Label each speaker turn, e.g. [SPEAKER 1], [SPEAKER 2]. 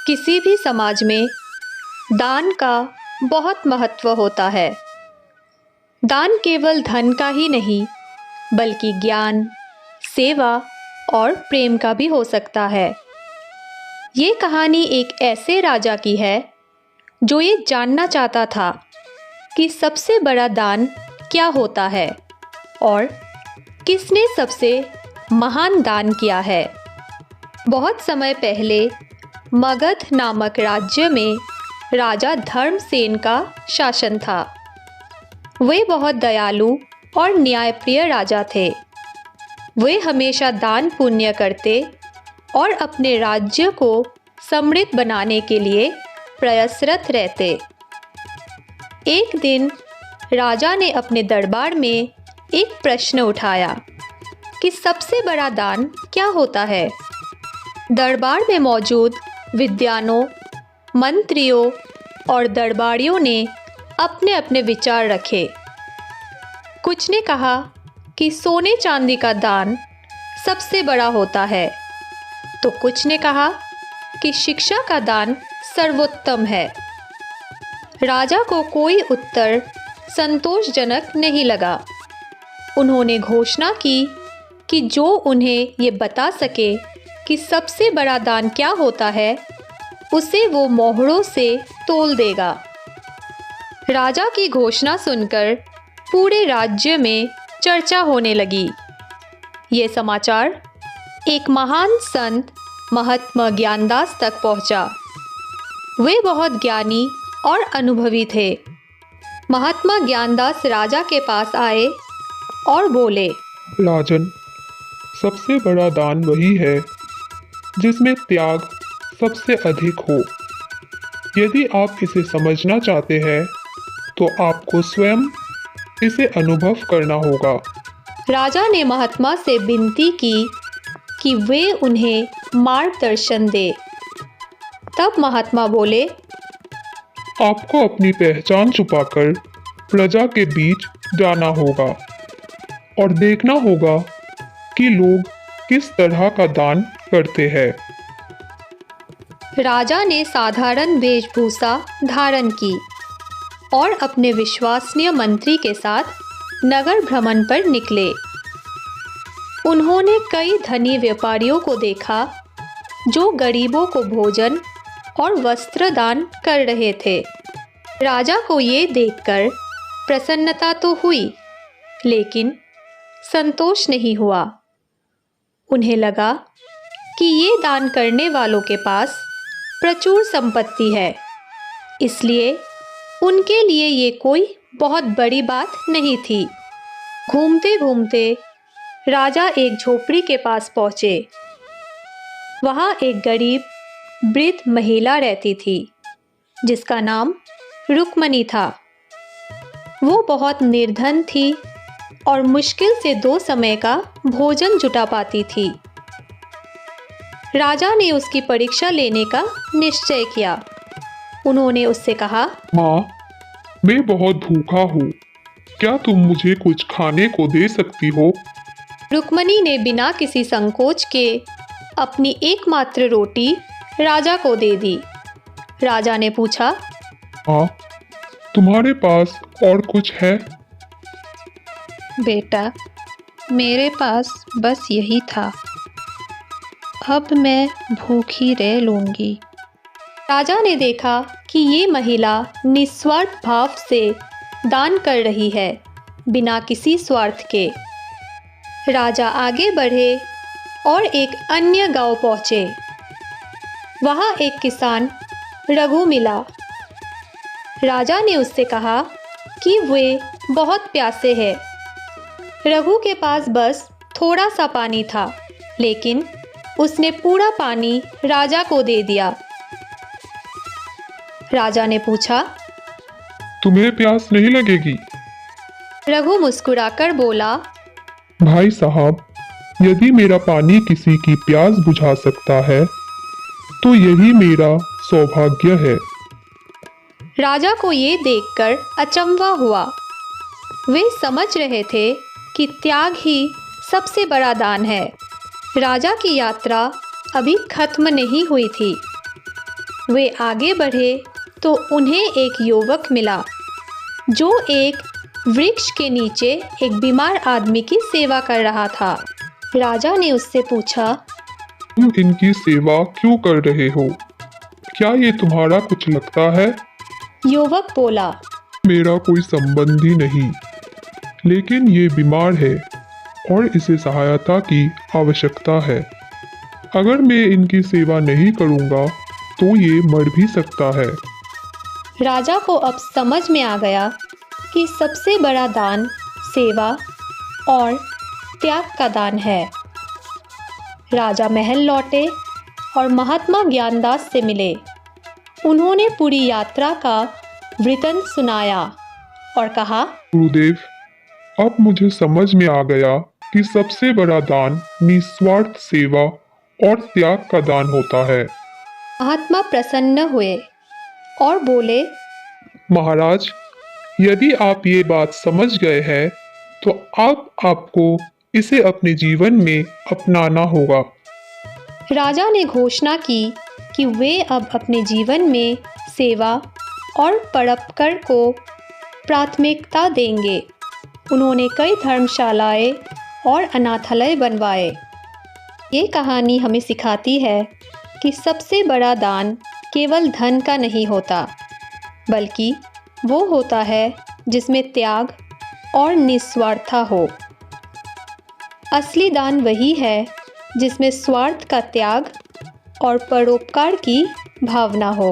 [SPEAKER 1] किसी भी समाज में दान का बहुत महत्व होता है। दान केवल धन का ही नहीं, बल्कि ज्ञान, सेवा और प्रेम का भी हो सकता है। ये कहानी एक ऐसे राजा की है जो ये जानना चाहता था कि सबसे बड़ा दान क्या होता है और किसने सबसे महान दान किया है। बहुत समय पहले मगध नामक राज्य में राजा धर्मसेन का शासन था। वे बहुत दयालु और न्यायप्रिय राजा थे। वे हमेशा दान पुण्य करते और अपने राज्य को समृद्ध बनाने के लिए प्रयासरत रहते। एक दिन राजा ने अपने दरबार में एक प्रश्न उठाया कि सबसे बड़ा दान क्या होता है। दरबार में मौजूद विद्वानों, मंत्रियों और दरबारियों ने अपने अपने विचार रखे। कुछ ने कहा कि सोने चांदी का दान सबसे बड़ा होता है, तो कुछ ने कहा कि शिक्षा का दान सर्वोत्तम है। राजा को कोई उत्तर संतोषजनक नहीं लगा। उन्होंने घोषणा की कि जो उन्हें ये बता सके कि सबसे बड़ा दान क्या होता है, उसे वो मोहरों से तोल देगा। राजा की घोषणा सुनकर पूरे राज्य में चर्चा होने लगी। ये समाचार एक महान संत महात्मा ज्ञानदास तक पहुंचा। वे बहुत ज्ञानी और अनुभवी थे। महात्मा ज्ञानदास राजा के पास आए और बोले,
[SPEAKER 2] राजन, सबसे बड़ा दान वही है जिसमें त्याग सबसे अधिक हो। यदि आप इसे समझना चाहते हैं तो आपको स्वयं इसे अनुभव करना होगा।
[SPEAKER 1] राजा ने महात्मा से विनती की कि वे उन्हें मार्गदर्शन दे। तब महात्मा बोले,
[SPEAKER 2] आपको अपनी पहचान छुपाकर प्रजा के बीच जाना होगा और देखना होगा कि लोग किस तरह का दान करते हैं।
[SPEAKER 1] राजा ने साधारण वेशभूषा धारण की और अपने विश्वसनीय मंत्री के साथ नगर भ्रमण पर निकले। उन्होंने कई धनी व्यापारियों को देखा जो गरीबों को भोजन और वस्त्र दान कर रहे थे। राजा को ये देखकर प्रसन्नता तो हुई, लेकिन संतोष नहीं हुआ। उन्हें लगा कि ये दान करने वालों के पास प्रचुर संपत्ति है, इसलिए उनके लिए ये कोई बहुत बड़ी बात नहीं थी। घूमते घूमते राजा एक झोपड़ी के पास पहुँचे। वहाँ एक गरीब वृद्ध महिला रहती थी जिसका नाम रुक्मणी था। वो बहुत निर्धन थी और मुश्किल से 2 समय का भोजन जुटा पाती थी। राजा ने उसकी परीक्षा लेने का निश्चय किया। उन्होंने उससे कहा,
[SPEAKER 2] माँ, मैं बहुत भूखा हूँ, क्या तुम मुझे कुछ खाने को दे सकती हो?
[SPEAKER 1] रुक्मणी ने बिना किसी संकोच के अपनी एकमात्र रोटी राजा को दे दी। राजा ने पूछा,
[SPEAKER 2] माँ, तुम्हारे पास और कुछ है?
[SPEAKER 3] बेटा, मेरे पास बस यही था। अब मैं भूखी रह लूँगी।
[SPEAKER 1] राजा ने देखा कि ये महिला निस्वार्थ भाव से दान कर रही है, बिना किसी स्वार्थ के। राजा आगे बढ़े और एक अन्य गांव पहुँचे। वहाँ एक किसान रघु मिला। राजा ने उससे कहा कि वे बहुत प्यासे हैं। रघु के पास बस थोड़ा सा पानी था, लेकिन उसने पूरा पानी राजा को दे दिया। राजा ने पूछा,
[SPEAKER 2] तुम्हें प्यास नहीं लगेगी?
[SPEAKER 1] रघु मुस्कुराकर बोला,
[SPEAKER 2] भाई साहब, यदि मेरा पानी किसी की प्यास बुझा सकता है तो यही मेरा सौभाग्य है।
[SPEAKER 1] राजा को ये देखकर अचंभा हुआ। वे समझ रहे थे कि त्याग ही सबसे बड़ा दान है। राजा की यात्रा अभी खत्म नहीं हुई थी। वे आगे बढ़े तो उन्हें एक युवक मिला जो एक वृक्ष के नीचे एक बीमार आदमी की सेवा कर रहा था। राजा ने उससे पूछा,
[SPEAKER 2] तुम इनकी सेवा क्यों कर रहे हो? क्या ये तुम्हारा कुछ लगता है?
[SPEAKER 1] युवक बोला,
[SPEAKER 2] मेरा कोई संबंध ही नहीं, लेकिन ये बीमार है और इसे सहायता की आवश्यकता है। अगर मैं इनकी सेवा नहीं करूँगा तो ये मर भी सकता है।
[SPEAKER 1] राजा को अब समझ में आ गया कि सबसे बड़ा दान सेवा और त्याग का दान है। राजा महल लौटे और महात्मा ज्ञानदास से मिले। उन्होंने पूरी यात्रा का वृत्तांत सुनाया और कहा,
[SPEAKER 2] गुरुदेव, अब मुझे समझ में आ गया कि सबसे बड़ा दान निस्वार्थ सेवा और त्याग का दान होता है।
[SPEAKER 1] महात्मा प्रसन्न हुए और बोले,
[SPEAKER 2] महाराज, यदि आप ये बात समझ गए हैं तो अब आपको इसे अपने जीवन में अपनाना होगा।
[SPEAKER 1] राजा ने घोषणा की कि वे अब अपने जीवन में सेवा और परोपकार को प्राथमिकता देंगे। उन्होंने कई धर्मशालाएं और अनाथालय बनवाए। ये कहानी हमें सिखाती है कि सबसे बड़ा दान केवल धन का नहीं होता, बल्कि वो होता है जिसमें त्याग और निस्वार्थता हो। असली दान वही है जिसमें स्वार्थ का त्याग और परोपकार की भावना हो।